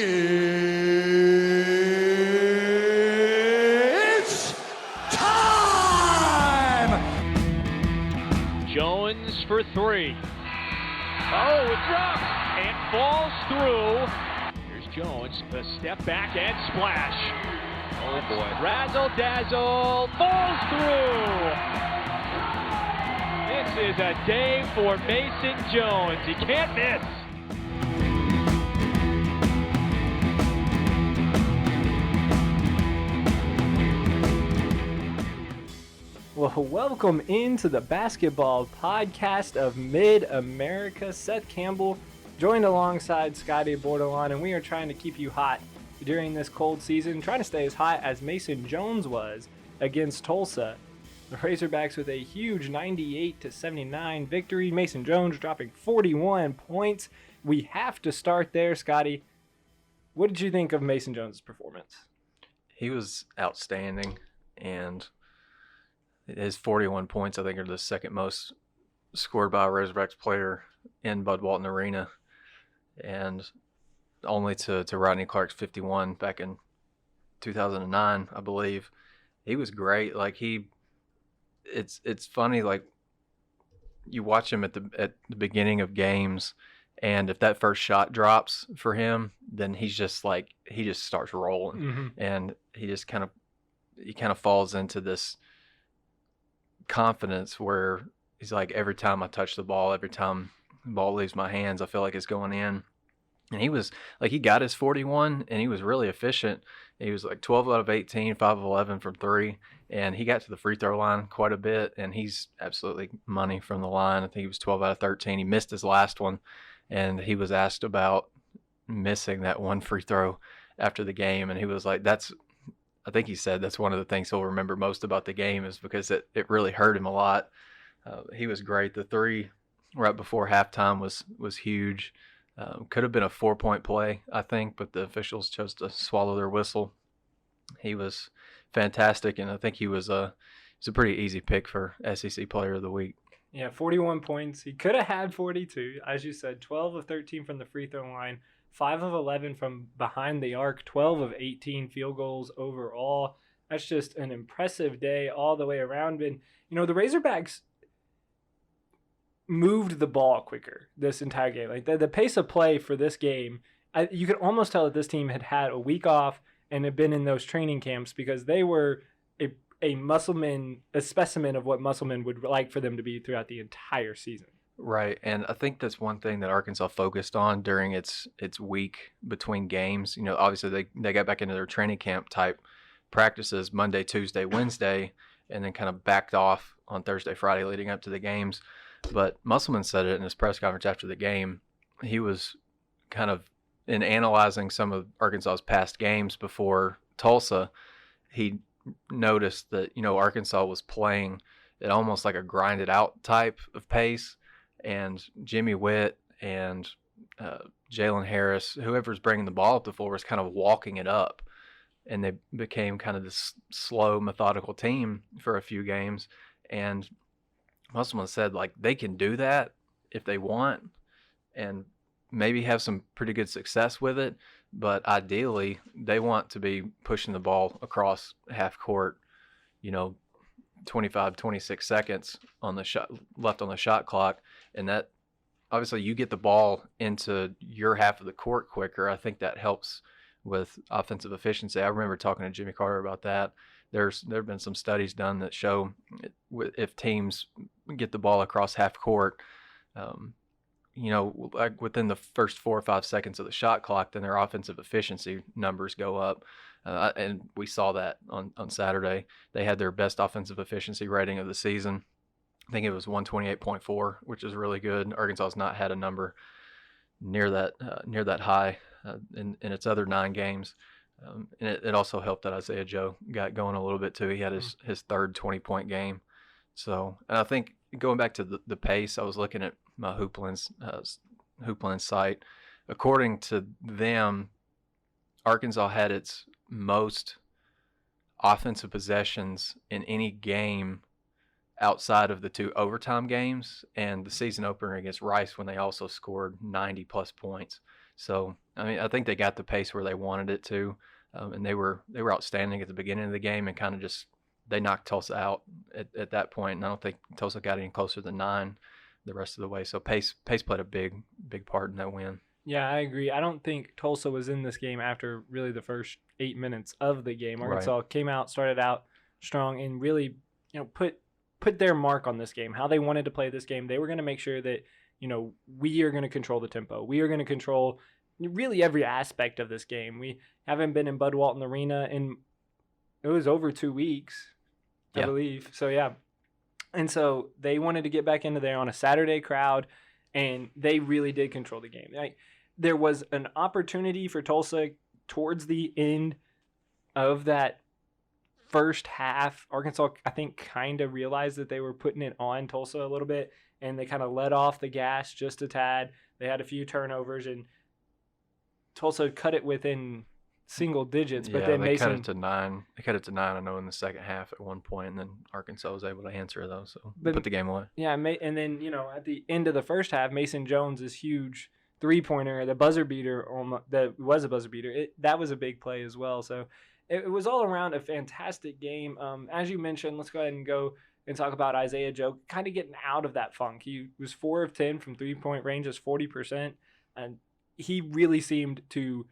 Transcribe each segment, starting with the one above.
It's time! Jones for three. Oh, it drops and falls through. Here's Jones, a step back and splash. Oh boy. Razzle dazzle, falls through. This is a day for Mason Jones. He can't miss. Well, welcome into the basketball podcast of Mid-America. Seth Campbell joined alongside Scotty Bordelon, and we are trying to keep you hot during this cold season, trying to stay as hot as Mason Jones was against Tulsa. The Razorbacks with a huge 98-79 victory. Mason Jones dropping 41 points. We have to start there, Scotty. What did you think of Mason Jones' performance? He was outstanding, and his 41 points, I think, are the second most scored by a Razorbacks player in Bud Walton Arena, and only to Rodney Clark's 51 back in 2009, I believe. He was great. Like it's funny. Like you watch him at the beginning of games, and if that first shot drops for him, then he just starts rolling, and he kind of falls into this confidence where he's like, every time I touch the ball, every time the ball leaves my hands, I feel like it's going in. And he was like, he got his 41 and he was really efficient. He was like 12 out of 18, 5 of 11 from three, and he got to the free throw line quite a bit, and he's absolutely money from the line. I think he was 12 out of 13. He missed his last one, and he was asked about missing that one free throw after the game, and he was like, I think he said that's one of the things he'll remember most about the game, is because it really hurt him a lot. He was great. The three right before halftime was huge. Could have been a 4-point play, I think, but the officials chose to swallow their whistle. He was fantastic, and I think he was a pretty easy pick for SEC Player of the Week. Yeah, 41 points. He could have had 42, as you said, 12 of 13 from the free throw line, 5 of 11 from behind the arc, 12 of 18 field goals overall. That's just an impressive day all the way around. And, the Razorbacks moved the ball quicker this entire game. Like the pace of play for this game, you could almost tell that this team had had a week off and had been in those training camps, because they were a Musselman, a specimen of what Musselman would like for them to be throughout the entire season. Right, and I think that's one thing that Arkansas focused on during its week between games. Obviously they got back into their training camp type practices Monday, Tuesday, Wednesday, and then kind of backed off on Thursday, Friday leading up to the games. But Musselman said it in his press conference after the game. He was kind of, in analyzing some of Arkansas's past games before Tulsa, he noticed that, Arkansas was playing at almost like a grinded out type of pace. And Jimmy Witt and Jalen Harris, whoever's bringing the ball up the floor, was kind of walking it up. And they became kind of this slow, methodical team for a few games. And Musselman said, like, they can do that if they want and maybe have some pretty good success with it. But ideally, they want to be pushing the ball across half court, 25, 26 seconds on the shot left on the shot clock. And that, obviously, you get the ball into your half of the court quicker. I think that helps with offensive efficiency. I remember talking to Jimmy Carter about that. There have been some studies done that show if teams get the ball across half court, like within the first 4 or 5 seconds of the shot clock, then their offensive efficiency numbers go up. And we saw that on Saturday. They had their best offensive efficiency rating of the season. I think it was 128.4, which is really good. Arkansas has not had a number near that high in its other 9 games. And it also helped that Isaiah Joe got going a little bit too. He had his third 20-point game. So, and I think going back to the pace, I was looking at my Hooplin's site. According to them, Arkansas had its most offensive possessions in any game outside of the 2 overtime games and the season opener against Rice, when they also scored 90-plus points. So, I mean, I think they got the pace where they wanted it to, and they were outstanding at the beginning of the game and kind of just they knocked Tulsa out at that point. And I don't think Tulsa got any closer than 9 the rest of the way. So pace played a big part in that win. Yeah, I agree. I don't think Tulsa was in this game after really the first 8 minutes of the game. Arkansas came out, started out strong, and really, put their mark on this game. How they wanted to play this game. They were going to make sure that, we are going to control the tempo. We are going to control really every aspect of this game. We haven't been in Bud Walton Arena in it was over 2 weeks, I believe. So yeah. And so they wanted to get back into there on a Saturday crowd, and they really did control the game. There was an opportunity for Tulsa towards the end of that first half. Arkansas, I think, kind of realized that they were putting it on Tulsa a little bit, and they kind of let off the gas just a tad. They had a few turnovers, and Tulsa cut it within single digits. But then they Mason cut it to 9. They cut it to 9, I know, in the second half at one point, and then Arkansas was able to answer those, so put the game away. Yeah, and then, at the end of the first half, Mason Jones' huge three-pointer, the buzzer beater, that was a buzzer beater, that was a big play as well. So it was all around a fantastic game. As you mentioned, let's go ahead and go and talk about Isaiah Joe kind of getting out of that funk. He was 4 of 10 from three-point range, that's 40%, and he really seemed to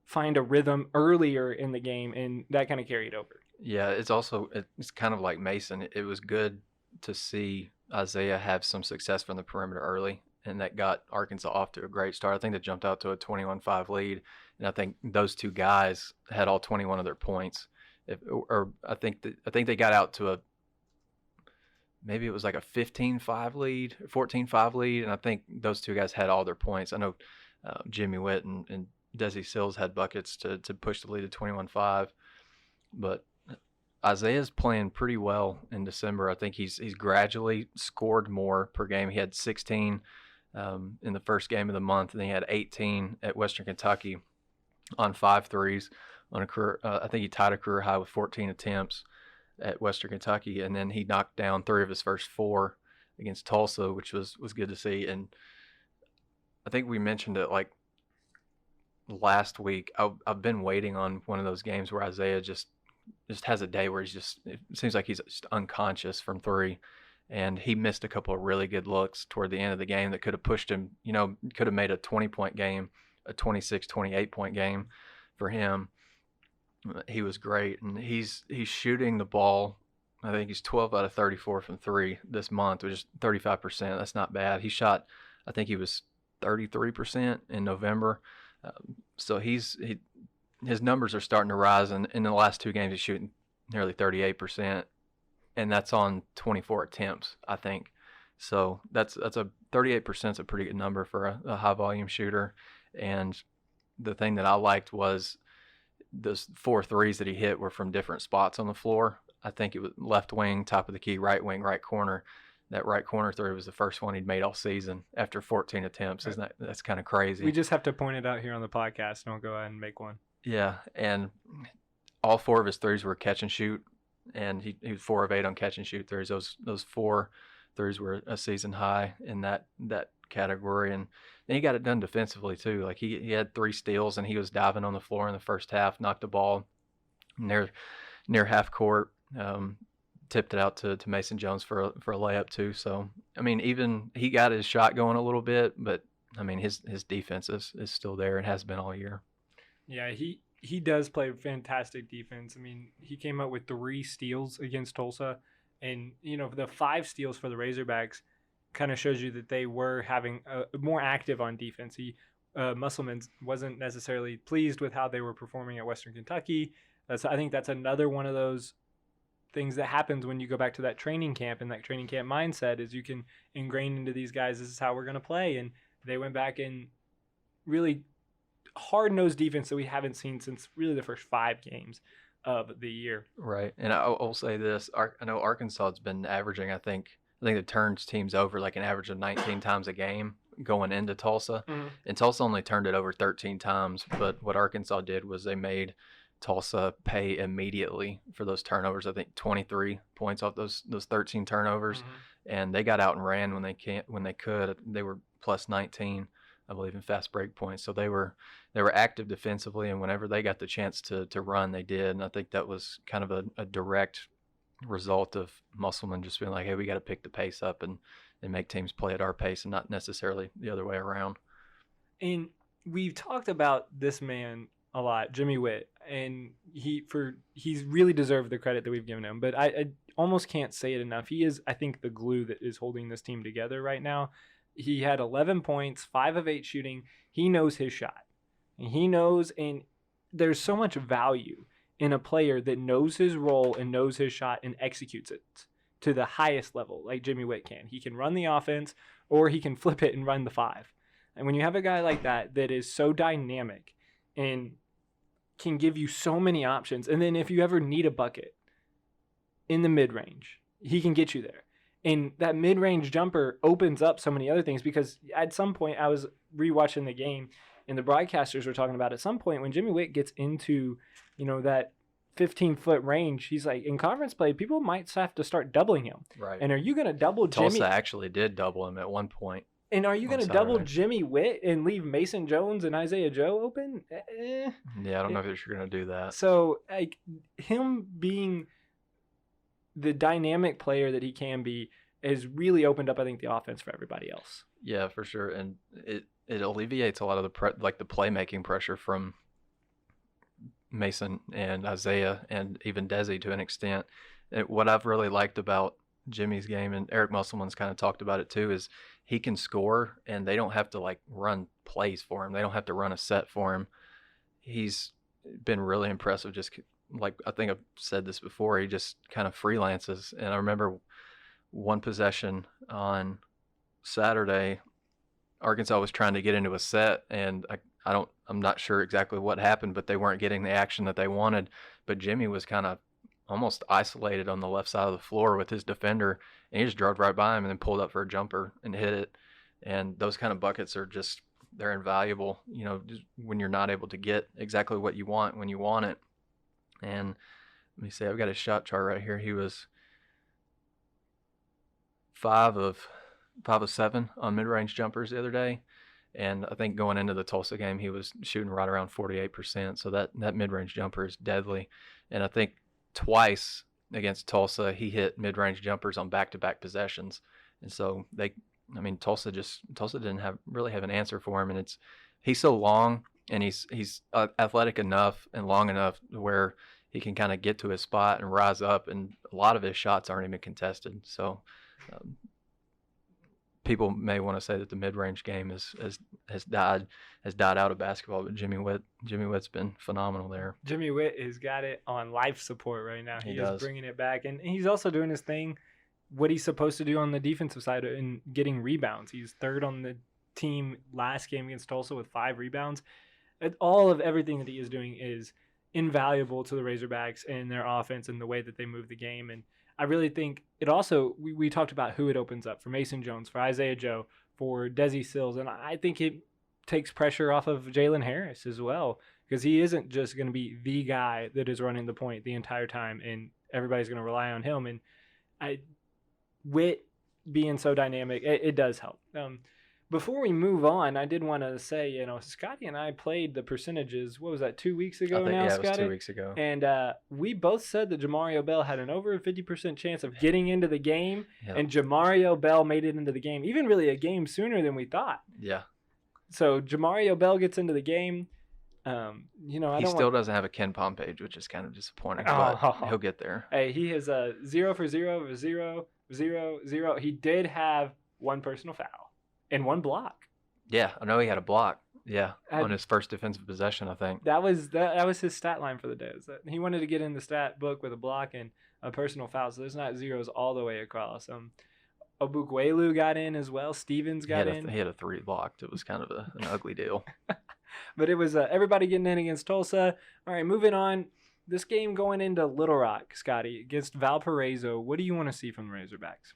find a rhythm earlier in the game, and that kind of carried over. Yeah, it's kind of like Mason. It was good to see Isaiah have some success from the perimeter early, and that got Arkansas off to a great start. I think they jumped out to a 21-5 lead, and I think those two guys had all 21 of their points. I think they got out to maybe it was like a 15-5 lead, 14-5 lead, and I think those two guys had all their points. I know Jimmy Witt and Desi Sills had buckets to push the lead to 21-5, but Isaiah's playing pretty well in December. I think he's gradually scored more per game. He had 16 in the first game of the month, and then he had 18 at Western Kentucky on 5 threes on a career. I think he tied a career high with 14 attempts at Western Kentucky, and then he knocked down 3 of his first 4 against Tulsa, which was good to see. And I think we mentioned it like last week. I've been waiting on one of those games where Isaiah just has a day where it seems like he's just unconscious from 3, and he missed a couple of really good looks toward the end of the game that could have pushed him, could have made a 20-point game, a 26, 28-point game for him. He was great, and he's shooting the ball. I think he's 12 out of 34 from 3 this month, which is 35%. That's not bad. He shot, I think he was 33% in November. So his numbers are starting to rise, and in the last 2 games he's shooting nearly 38%, and that's on 24 attempts, I think. So that's a 38% is a pretty good number for a high volume shooter. And the thing that I liked was those 4 threes that he hit were from different spots on the floor. I think it was left wing, top of the key, right wing, right corner. That right corner 3 was the first one he'd made all season after 14 attempts. Isn't that's kind of crazy? We just have to point it out here on the podcast, and we'll go ahead and make one. Yeah, and all 4 of his threes were catch and shoot, and he was 4 of 8 on catch and shoot threes. Those 4 threes were a season high in that category, and then he got it done defensively too. Like he had 3 steals, and he was diving on the floor in the first half, knocked the ball near half court. Tipped it out to Mason Jones for a layup too. So I mean, even he got his shot going a little bit, but I mean his defense is still there and has been all year. Yeah, he does play fantastic defense. I mean, he came up with 3 steals against Tulsa, and the 5 steals for the Razorbacks kind of shows you that they were having more active on defense. Musselman wasn't necessarily pleased with how they were performing at Western Kentucky. I think that's another one of those things that happens when you go back to that training camp, and that training camp mindset is you can ingrain into these guys, this is how we're going to play. And they went back and really hard-nosed defense that we haven't seen since really the first 5 games of the year. Right. And I'll say this. I know Arkansas has been averaging, I think it turns teams over like an average of 19 times a game going into Tulsa. Mm-hmm. And Tulsa only turned it over 13 times. But what Arkansas did was they made Tulsa pay immediately for those turnovers. I think 23 points off those 13 turnovers, mm-hmm. and they got out and ran when they could. They were plus 19 I believe, in fast break points. So they were active defensively, and whenever they got the chance to run, they did. And I think that was kind of a direct result of Musselman just being like, hey, we got to pick the pace up and make teams play at our pace and not necessarily the other way around. And we've talked about this man a lot, Jimmy Witt, and he's really deserved the credit that we've given him. But I almost can't say it enough. He is, I think, the glue that is holding this team together right now. He had 11 points, 5 of 8 shooting. He knows his shot. And he knows, and there's so much value in a player that knows his role and knows his shot and executes it to the highest level, like Jimmy Witt can. He can run the offense, or he can flip it and run the 5. And when you have a guy like that is so dynamic and can give you so many options, and then if you ever need a bucket in the mid-range, he can get you there. And that mid-range jumper opens up so many other things, because at some point I was rewatching the game and the broadcasters were talking about at some point when Jimmy Witt gets into, that 15-foot range, he's like, in conference play, people might have to start doubling him. Right. And are you going to double Jimmy? Tulsa actually did double him at one point. And are you going to double Jimmy Witt and leave Mason Jones and Isaiah Joe open? Yeah, I don't know if you're going to do that. So, like, him being the dynamic player that he can be has really opened up, I think, the offense for everybody else. Yeah, for sure. And it alleviates a lot of the playmaking pressure from Mason and Isaiah and even Desi to an extent. What I've really liked about Jimmy's game, and Eric Musselman's kind of talked about it too, is he can score and they don't have to like run plays for him. They don't have to run a set for him. He's been really impressive. Just like, I think I've said this before, he just kind of freelances. And I remember one possession on Saturday, Arkansas was trying to get into a set, and I'm not sure exactly what happened, but they weren't getting the action that they wanted. But Jimmy was kind of almost isolated on the left side of the floor with his defender, and he just drove right by him and then pulled up for a jumper and hit it. And those kind of buckets are just, they're invaluable, just when you're not able to get exactly what you want when you want it. And let me see, I've got his shot chart right here. He was 5 of 7 on mid-range jumpers the other day. And I think going into the Tulsa game, he was shooting right around 48%. So that mid-range jumper is deadly. And I think twice against Tulsa, he hit mid-range jumpers on back-to-back possessions. And so Tulsa didn't really have an answer for him. And he's so long, and he's athletic enough and long enough where he can kind of get to his spot and rise up. And a lot of his shots aren't even contested. So people may want to say that the mid-range game has died out of basketball, but Jimmy Witt's been phenomenal there. Jimmy Witt has got it on life support right now. He does. Is bringing it back, and he's also doing his thing, what he's supposed to do on the defensive side in getting rebounds. He's 3rd on the team last game against Tulsa with 5 rebounds. All of everything that he is doing is invaluable to the Razorbacks and their offense and the way that they move the game. And I really think it also, we talked about who it opens up for: Mason Jones, for Isaiah Joe, for Desi Sills. And I think it takes pressure off of Jalen Harris as well, because he isn't just going to be the guy that is running the point the entire time and everybody's going to rely on him. And Witt being so dynamic, it does help. Before we move on, I did want to say, Scotty and I played the percentages. What was that, 2 weeks ago now, Scotty? It was 2 weeks ago. And we both said that Jamario Bell had an over 50% chance of getting into the game, Yep. and Jamario Bell made it into the game, even really a game sooner than we thought. Yeah. So Jamario Bell gets into the game. He still doesn't have a Ken Palm page, which is kind of disappointing, but he'll get there. Hey, he is 0 for 0 for 0, 0, 0. He did have 1 personal foul and 1 block. Yeah, I know he had a block. Yeah, on his first defensive possession, I think. That was his stat line for the day. He wanted to get in the stat book with a block and a personal foul, so there's not zeros all the way across. Obukwelu got in as well. Stevens got in. He had a 3 blocked. It was kind of an ugly deal. But it was everybody getting in against Tulsa. All right, moving on. This game going into Little Rock, Scotty, against Valparaiso. What do you want to see from the Razorbacks?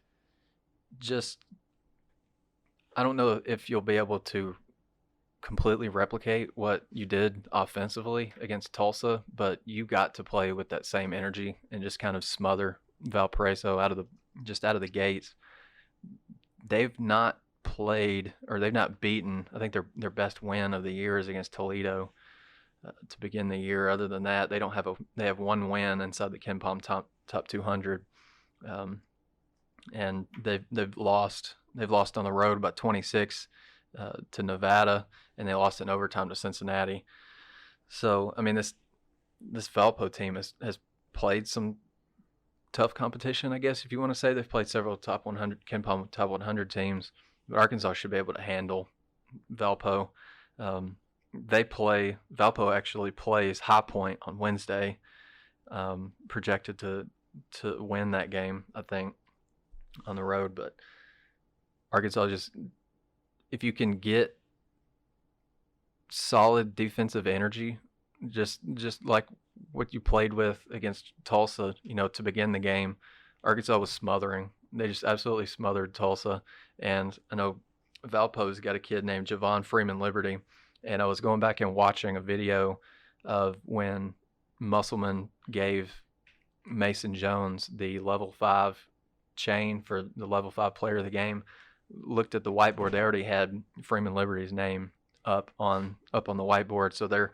I don't know if you'll be able to completely replicate what you did offensively against Tulsa, but you got to play with that same energy and just kind of smother Valparaiso out of the gates. They've not played, or they've not beaten. I think their best win of the year is against Toledo to begin the year. Other than that, they have one win inside the KenPom top 200, and they've lost on the road about 26 to Nevada, and they lost in overtime to Cincinnati. So I mean, this Valpo team has played some tough competition, I guess, if you want to say. They've played several top 100 KenPom top 100 teams, but Arkansas should be able to handle Valpo. Valpo actually plays High Point on Wednesday, projected to win that game, I think, on the road. But Arkansas, just if you can get solid defensive energy, just like what you played with against Tulsa, to begin the game, Arkansas was smothering. They just absolutely smothered Tulsa. And I know Valpo's got a kid named Javon Freeman Liberty, and I was going back and watching a video of when Musselman gave Mason Jones the level 5 chain for the level 5 player of the game. Looked at the whiteboard, they already had Freeman Liberty's name up on the whiteboard. So they're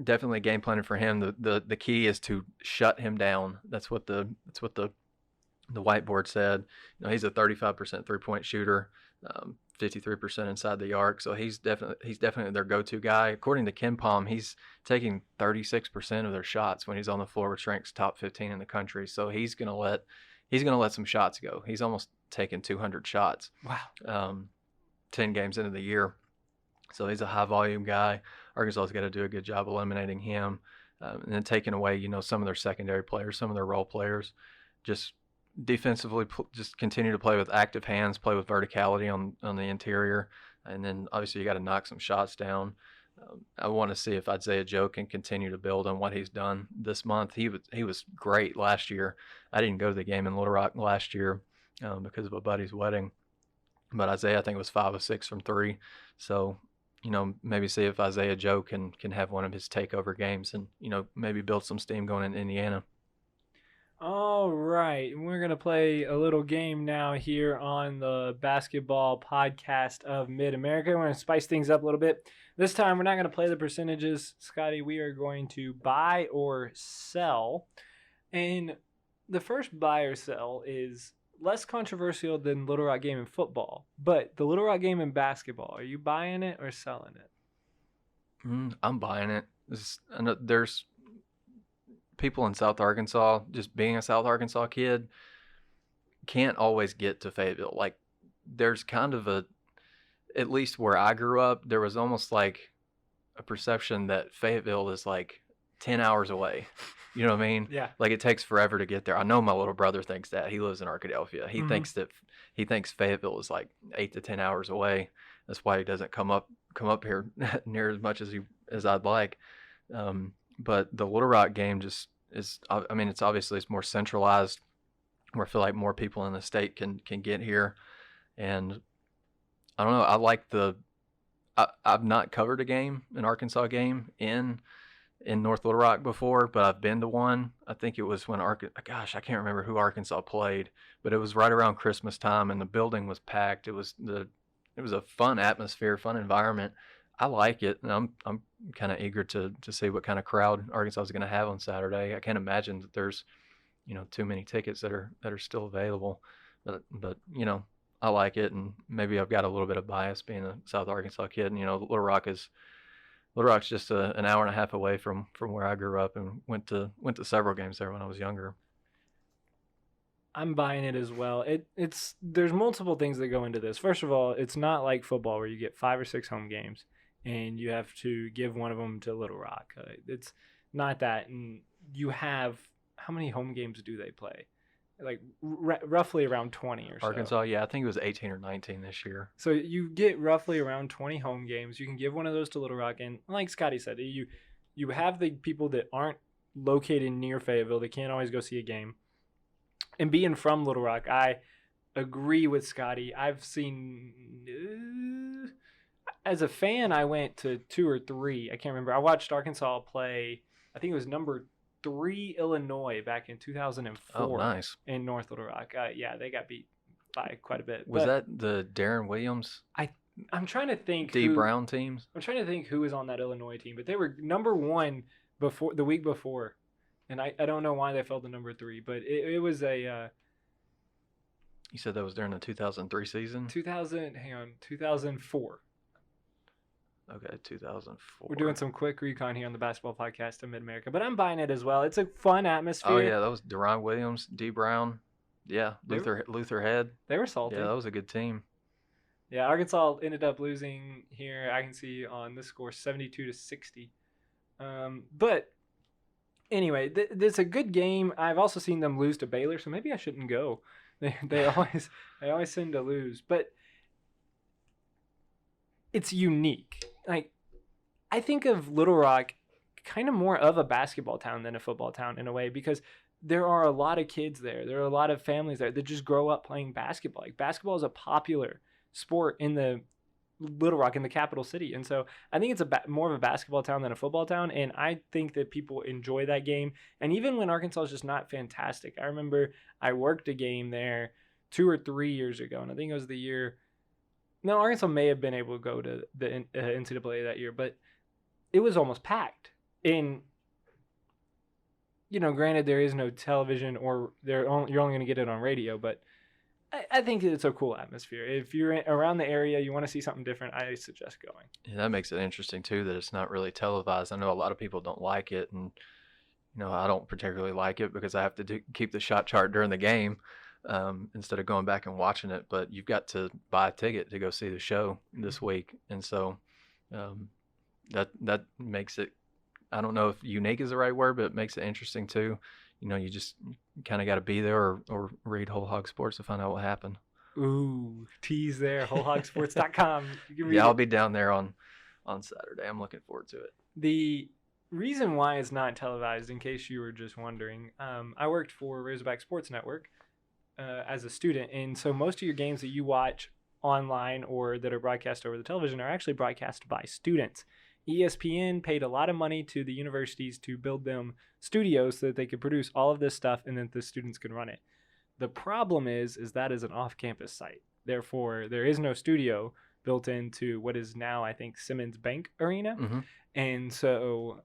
definitely game planning for him. The key is to shut him down. That's what the whiteboard said. He's a 35% 3-point shooter, 53% inside the arc. So he's definitely their go-to guy. According to KenPom, he's taking 36% of their shots when he's on the floor, which ranks top 15 in the country. So he's gonna let some shots go. He's almost taken 200 shots. Wow. 10 games into the year. So he's a high volume guy. Arkansas's got to do a good job eliminating him, and then taking away, some of their secondary players, some of their role players. Just defensively, just continue to play with active hands, play with verticality on the interior, and then obviously you got to knock some shots down. I want to see if Isaiah Joe can continue to build on what he's done this month. He was great last year. I didn't go to the game in Little Rock last year because of a buddy's wedding. But Isaiah, I think, was 5 of 6 from 3. So, maybe see if Isaiah Joe can have one of his takeover games and, maybe build some steam going in Indiana. All right. We're going to play a little game now here on the basketball podcast of Mid-America. We're going to spice things up a little bit. This time, we're not going to play the percentages, Scotty. We are going to buy or sell. And the first buy or sell is less controversial than Little Rock game in football, but the Little Rock game in basketball, are you buying it or selling it? I'm buying it. I know there's people in South Arkansas, just being a South Arkansas kid, can't always get to Fayetteville. Like, there's kind of at least where I grew up, there was almost like a perception that Fayetteville is like 10 hours away. You know what I mean? Yeah. Like, it takes forever to get there. I know my little brother thinks that. He lives in Arkadelphia. He thinks Fayetteville is like 8 to 10 hours away. That's why he doesn't come up here near as much as I'd like. But the Little Rock game just is. I mean, it's more centralized, where I feel like more people in the state can get here. And I don't know. I like I've not covered an Arkansas game in North Little Rock before, but I've been to one. I think it was when I can't remember who Arkansas played, but it was right around Christmas time, and the building was packed. It was a fun atmosphere, fun environment. I like it, and I'm kind of eager to see what kind of crowd Arkansas is going to have on Saturday. I can't imagine that there's too many tickets that are still available, but I like it, and maybe I've got a little bit of bias being a South Arkansas kid. And, Little Rock's just an hour and a half away from where I grew up, and went to several games there when I was younger. I'm buying it as well. There's multiple things that go into this. First of all, it's not like football where you get 5 or 6 home games and you have to give one of them to Little Rock. It's not that. And you have, how many home games do they play? Like roughly around 20 or so. Arkansas, yeah, I think it was 18 or 19 this year. So you get roughly around 20 home games. You can give one of those to Little Rock, and like Scotty said, you have the people that aren't located near Fayetteville. They can't always go see a game. And being from Little Rock, I agree with Scotty. I've seen, as a fan, I went to 2 or 3. I can't remember. I watched Arkansas play, I think it was number 3 Illinois back in 2004. Oh, nice. In North Little Rock. Yeah, they got beat by quite a bit. Was But that the Darren Williams, I'm trying to think D. Brown teams? I'm trying to think who was on that Illinois team, but they were number 1 before the week before, and I don't know why they fell to number 3, but it was a You said that was during the 2003 season? 2004. Okay, 2004. We're doing some quick recon here on the Basketball Podcast of Mid-America, but I'm buying it as well. It's a fun atmosphere. Oh, yeah, that was Deron Williams, D. Brown. Yeah, Luther Head. They were salty. Yeah, that was a good team. Yeah, Arkansas ended up losing here. I can see on this score 72-60. But anyway, it's a good game. I've also seen them lose to Baylor, so maybe I shouldn't go. They always seem to lose, but it's unique. Like, I think of Little Rock kind of more of a basketball town than a football town in a way, because there are a lot of kids there. There are a lot of families there that just grow up playing basketball. Like, basketball is a popular sport in the Little Rock, in the capital city. And so I think it's more of a basketball town than a football town. And I think that people enjoy that game. And even when Arkansas is just not fantastic, I remember I worked a game there 2 or 3 years ago. And I think it was the year. No, Arkansas may have been able to go to the NCAA that year, but it was almost packed. And, granted, there is no television, or you're only going to get it on radio, but I think it's a cool atmosphere. If you're around the area, you want to see something different, I suggest going. Yeah, that makes it interesting, too, that it's not really televised. I know a lot of people don't like it, and, I don't particularly like it because I have to keep the shot chart during the game. Instead of going back and watching it, but you've got to buy a ticket to go see the show this week, and so that makes it, I don't know if unique is the right word, but it makes it interesting too. You just kind of got to be there or read Whole Hog Sports to find out what happened. Ooh, tease there, wholehogsports.com. Yeah, I'll be down there on Saturday. I'm looking forward to it. The reason why it's not televised, in case you were just wondering, I worked for Razorback Sports Network as a student, and so most of your games that you watch online or that are broadcast over the television are actually broadcast by students. ESPN paid a lot of money to the universities to build them studios so that they could produce all of this stuff and then the students could run it. The problem is that is an off-campus site. Therefore, there is no studio built into what is now, I think, Simmons Bank Arena. Mm-hmm. And so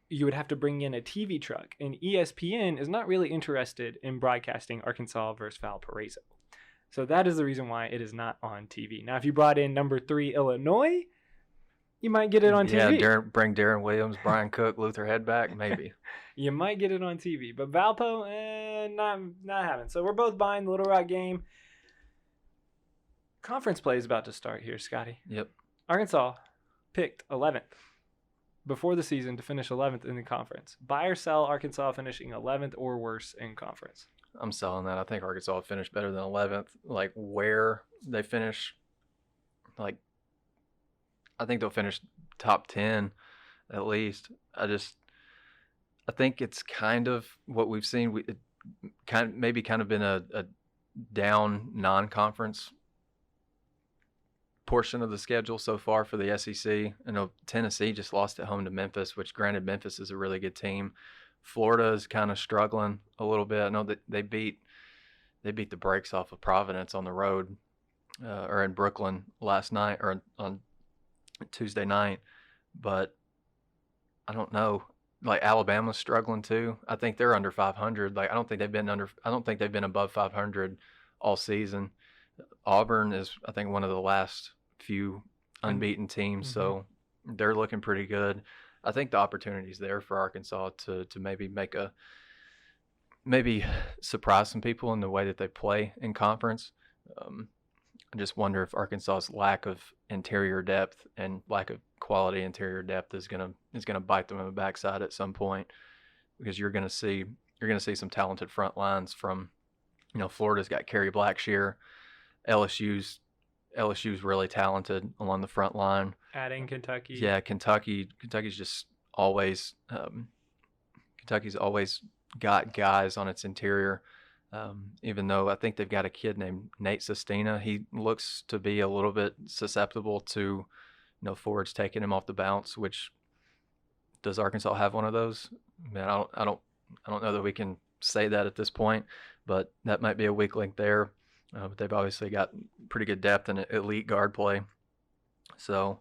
you would have to bring in a TV truck, and ESPN is not really interested in broadcasting Arkansas versus Valparaiso. So that is the reason why it is not on TV. Now, if you brought in number 3 Illinois, you might get it on TV. Yeah, bring Darren Williams, Brian Cook, Luther Head back, maybe. You might get it on TV, but Valpo, not having. So we're both buying the Little Rock game. Conference play is about to start here, Scotty. Yep. Arkansas picked 11th before the season to finish 11th in the conference. Buy or sell Arkansas finishing 11th or worse in conference? I'm selling that. I think Arkansas will finish better than 11th. Like, where they finish, like, I think they'll finish top 10 at least. I think it's kind of what we've seen. It maybe been a down non-conference portion of the schedule so far for the SEC. I know Tennessee just lost at home to Memphis, which, granted, Memphis is a really good team. Florida is kind of struggling a little bit. I know that they beat the brakes off of Providence on the road or in Brooklyn last night or on Tuesday night, but I don't know. Like, Alabama's struggling too. I think they're under 500. Like, I don't think they've been above 500 all season. Auburn is, I think, one of the last few unbeaten teams, so they're looking pretty good. I think the opportunity's there for Arkansas to maybe surprise some people in the way that they play in conference. I just wonder if Arkansas's lack of interior depth and lack of quality interior depth is gonna bite them in the backside at some point, because you're gonna see some talented front lines from, Florida's got Kerry Blackshear, LSU's really talented along the front line. Adding Kentucky. Yeah, Kentucky's just always Kentucky's always got guys on its interior. Even though I think they've got a kid named Nate Sestina, he looks to be a little bit susceptible to, forwards taking him off the bounce. Which, does Arkansas have one of those? Man, I don't know that we can say that at this point. but that might be a weak link there. But they've obviously got pretty good depth and elite guard play. So,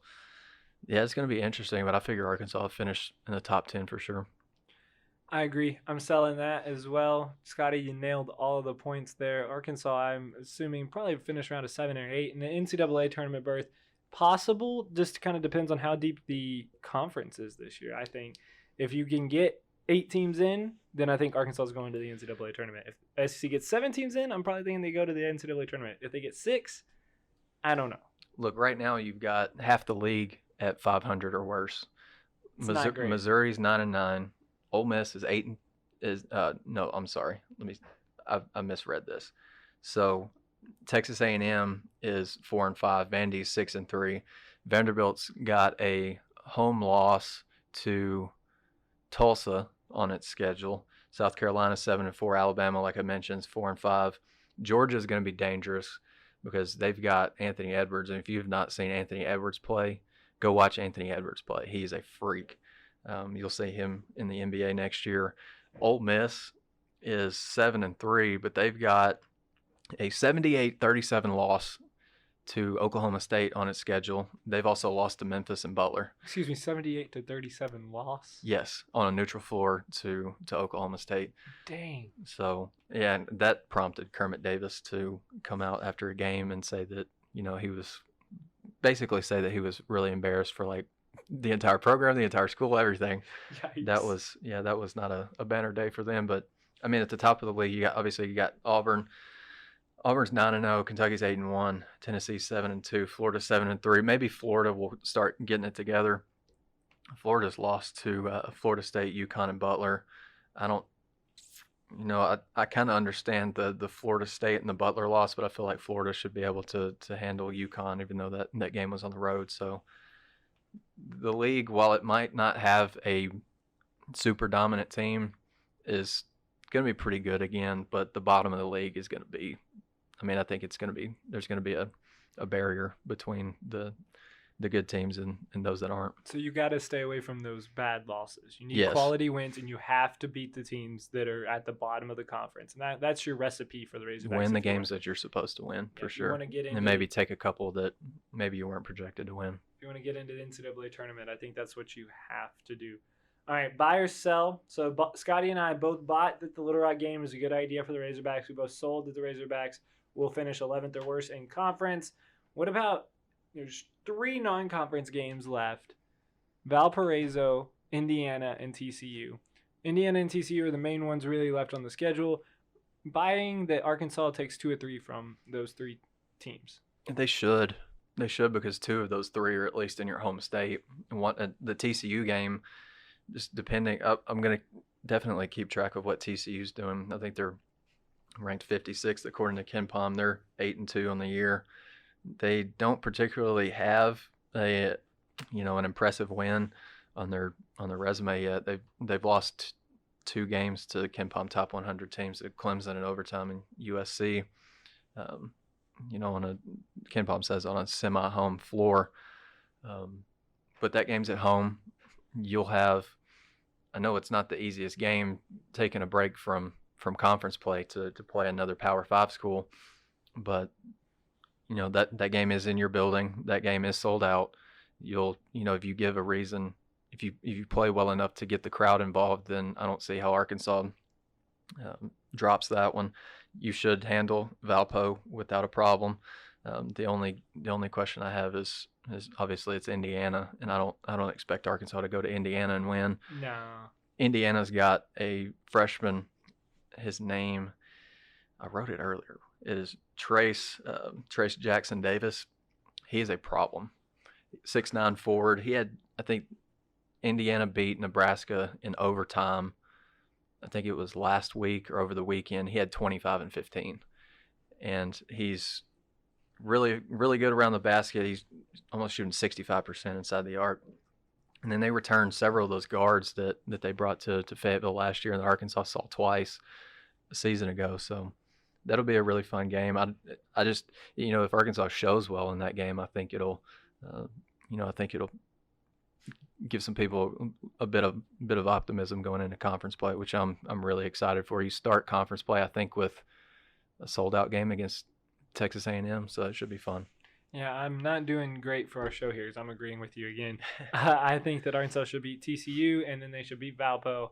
yeah, it's going to be interesting, but I figure Arkansas will finish in the top 10 for sure. I agree. I'm selling that as well. Scotty, you nailed all of the points there. Arkansas, I'm assuming, probably finish around a 7 or 8. And the NCAA tournament berth, possible, just kind of depends on how deep the conference is this year. I think if you can get 8 teams in, then I think Arkansas is going to the NCAA tournament. If SEC gets 7 teams in, I'm probably thinking they go to the NCAA tournament. If they get 6, I don't know. Look, right now you've got half the league at 500 or worse. Not great. Missouri's 9-9. Ole Miss is 8 no, I'm sorry. I misread this. So Texas A&M is 4-5. Vandy's 6-3. Vanderbilt's got a home loss to Tulsa on its schedule. South Carolina 7-4. Alabama, like I mentioned, is 4-5. Georgia's going to be dangerous because they've got Anthony Edwards, and if you've not seen Anthony Edwards play, go watch Anthony Edwards play. He's a freak. You'll see him in the NBA next year. Ole Miss is 7-3, but they've got a 78-37 loss to Oklahoma State on its schedule. They've also lost to Memphis and Butler. Excuse me, 78-37 loss? Yes, on a neutral floor to Oklahoma State. Dang. So, yeah, that prompted Kermit Davis to come out after a game and say that, he was basically say that he was really embarrassed for like the entire program, the entire school, everything. Yikes. That was not a banner day for them. But I mean, at the top of the league, you got Auburn. Auburn's 9-0, Kentucky's 8-1, Tennessee 7-2, Florida 7-3. Maybe Florida will start getting it together. Florida's lost to Florida State, UConn, and Butler. I kind of understand the Florida State and the Butler loss, but I feel like Florida should be able to handle UConn, even though that game was on the road. So the league, while it might not have a super dominant team, is going to be pretty good again. But the bottom of the league is going to be, I think there's going to be a barrier between the good teams and those that aren't. So you got to stay away from those bad losses. You need Yes. quality wins, and you have to beat the teams that are at the bottom of the conference. And that's your recipe for the Razorbacks. Win the games that you're supposed to win, for sure. And maybe take a couple that maybe you weren't projected to win. If you want to get into the NCAA tournament, I think that's what you have to do. All right, buy or sell. So Scotty and I both bought that the Little Rock game is a good idea for the Razorbacks. We both sold that the Razorbacks will finish 11th or worse in conference. What about, there's 3 non-conference games left: Valparaiso, Indiana, and TCU. Indiana and TCU are the main ones really left on the schedule. Buying that Arkansas takes 2 or 3 from those 3 teams. They should because 2 of those 3 are at least in your home state. And the TCU game, just depending, I'm going to definitely keep track of what TCU's doing. I think they're ranked 56th according to KenPom. They're 8-2 on the year. They don't particularly have an impressive win on their resume yet. They've lost 2 games to KenPom top 100 teams at Clemson in overtime and USC. KenPom says on a semi-home floor. But that game's at home. You'll have, I know it's not the easiest game, taking a break from conference play to play another Power 5 school, but that game is in your building. That game is sold out. If you give a reason, if you play well enough to get the crowd involved, then I don't see how Arkansas drops that one. You should handle Valpo without a problem. The only question I have is obviously it's Indiana, and I don't expect Arkansas to go to Indiana and win. No. Indiana's got a freshman. His name, I wrote it earlier. It is Trace Jackson Davis. He is a problem. 6'9" forward. He had, I think, Indiana beat Nebraska in overtime. I think it was last week or over the weekend. He had 25 and 15. And he's really, really good around the basket. He's almost shooting 65% inside the arc. And then they returned several of those guards that they brought to Fayetteville last year and that Arkansas saw twice a season ago. So that'll be a really fun game. I just, if Arkansas shows well in that game, I think it'll give some people a bit of optimism going into conference play, which I'm really excited for. You start conference play, I think, with a sold out game against Texas A&M, so it should be fun. Yeah, I'm not doing great for our show here because I'm agreeing with you again. I think that Arkansas should beat TCU, and then they should beat Valpo.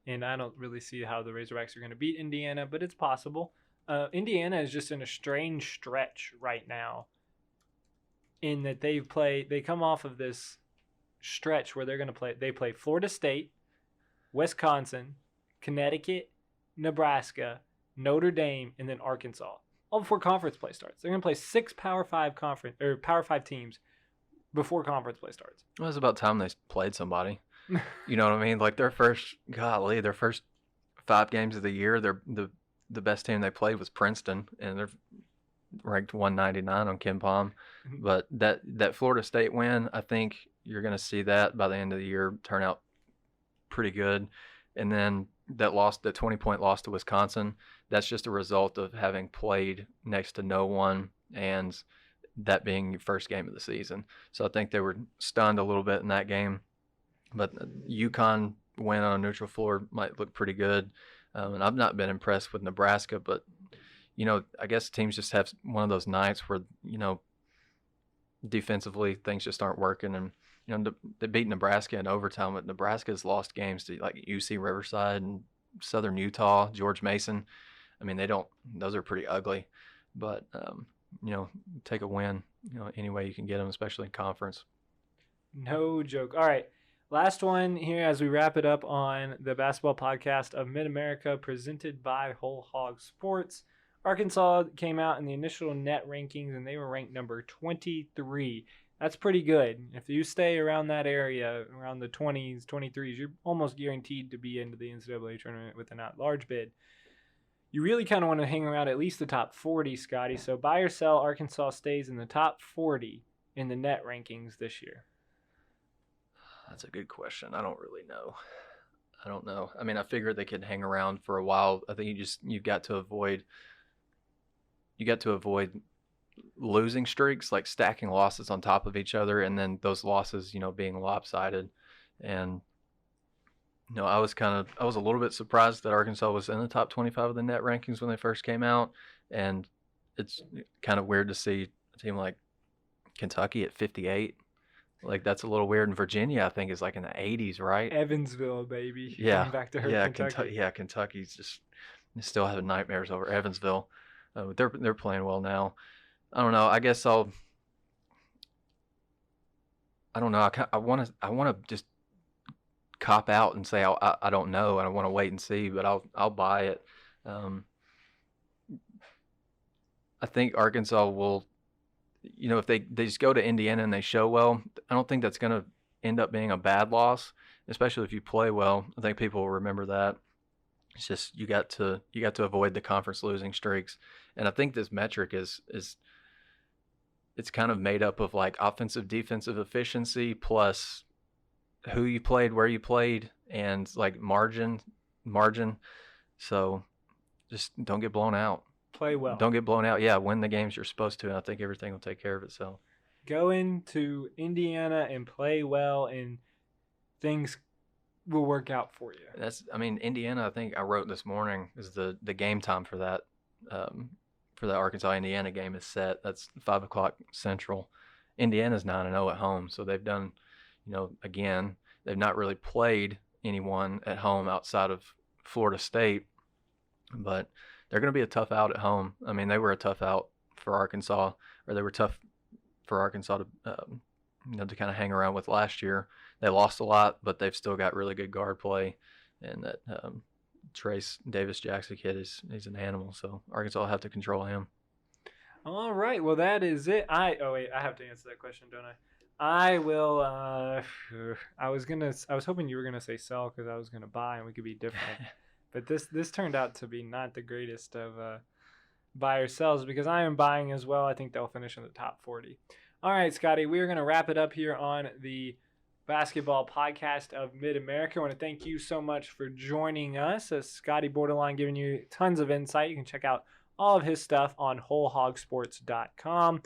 And I don't really see how the Razorbacks are going to beat Indiana, but it's possible. Indiana is just in a strange stretch right now in that they come off of this stretch where they play Florida State, Wisconsin, Connecticut, Nebraska, Notre Dame, and then Arkansas. All before conference play starts. They're going to play 6 Power 5 teams before conference play starts. Well, it's about time they played somebody. You know what I mean? Like their first 5 games of the year, the best team they played was Princeton, and they're ranked 199 on KenPom. But that Florida State win, I think you're going to see that by the end of the year turn out pretty good. And then that 20-point loss to Wisconsin, that's just a result of having played next to no one and that being your first game of the season. So I think they were stunned a little bit in that game. But UConn win on a neutral floor might look pretty good. And I've not been impressed with Nebraska, but, I guess teams just have one of those nights where, defensively things just aren't working. And, they beat Nebraska in overtime, but Nebraska's lost games to like UC Riverside and Southern Utah, George Mason. I mean, those are pretty ugly, but, take a win, any way you can get them, especially in conference. No joke. All right. Last one here as we wrap it up on the basketball podcast of Mid-America presented by Whole Hog Sports. Arkansas came out in the initial net rankings and they were ranked number 23. That's pretty good. If you stay around that area, around the 20s, 23s, you're almost guaranteed to be into the NCAA tournament with an at-large bid. You really kind of want to hang around at least the top 40, Scotty. So buy or sell, Arkansas stays in the top 40 in the net rankings this year. That's a good question. I don't really know. I don't know. I mean, I figured they could hang around for a while. I think you've got to avoid losing streaks, like stacking losses on top of each other, and then those losses, being lopsided. And I was a little bit surprised that Arkansas was in the top 25 of the net rankings when they first came out, and it's kind of weird to see a team like Kentucky at 58. Like, that's a little weird. And Virginia, I think, is like in the 80s, right? Evansville, baby. Yeah. Coming back to her, yeah, Kentucky. Kentucky's just still having nightmares over Evansville. They're playing well now. I don't know. I guess I don't know. I want to just cop out and say I don't know, and I want to wait and see, but I'll buy it. I think Arkansas will. If they just go to Indiana and they show well, I don't think that's going to end up being a bad loss, especially if you play well. I think people will remember that. It's just you got to avoid the conference losing streaks, and I think this metric is it's kind of made up of like offensive defensive efficiency plus who you played, where you played, and like margin. So just don't get blown out. Play well. Don't get blown out. Yeah, win the games you're supposed to, and I think everything will take care of itself. Go into Indiana and play well, and things will work out for you. Indiana, I think I wrote this morning, is the game time for that Arkansas-Indiana game is set. That's 5 o'clock Central. Indiana's 9-0 at home, so they've done, again, they've not really played anyone at home outside of Florida State, but they're going to be a tough out at home. I mean, they were a tough out for Arkansas, or they were tough for Arkansas to, to kind of hang around with last year. They lost a lot, but they've still got really good guard play, and that Trace Davis-Jackson kid he's an animal. So Arkansas will have to control him. All right, well that is it. I have to answer that question, don't I? I will. I was hoping you were gonna say sell because I was gonna buy and we could be different. But this turned out to be not the greatest of buy or sells because I am buying as well. I think they'll finish in the top 40. All right, Scotty, we are going to wrap it up here on the basketball podcast of Mid-America. I want to thank you so much for joining us. Scotty Borderline giving you tons of insight. You can check out all of his stuff on wholehogsports.com.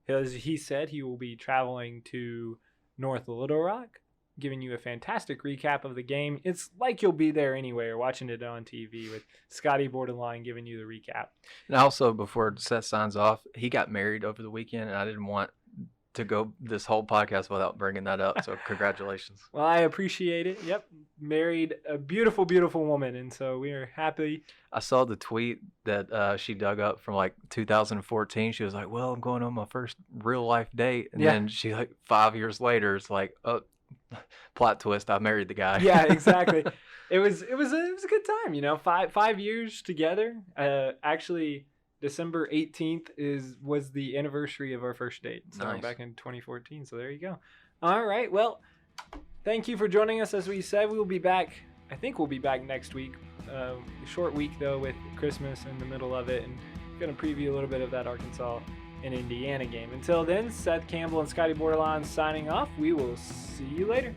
As he said, he will be traveling to North Little Rock, giving you a fantastic recap of the game. It's like you'll be there anyway or watching it on TV with Scotty Borderline giving you the recap. And also, before Seth signs off, he got married over the weekend, and I didn't want to go this whole podcast without bringing that up. So congratulations. Well, I appreciate it. Yep. Married a beautiful, beautiful woman. And so we are happy. I saw the tweet that she dug up from like 2014. She was like, well, I'm going on my first real life date. And then she like 5 years later, it's like, oh, plot twist, I married the guy. Yeah, exactly. It was a good time, you know, 5 years together. Actually, December 18th was the anniversary of our first date. So nice. Back in 2014. So there you go. All right. Well, thank you for joining us. As we said, we will be back. I think we'll be back next week. Short week though, with Christmas in the middle of it, and going to preview a little bit of that Arkansas and Indiana game. Until then, Seth Campbell and Scotty Borderline signing off. We will see you later.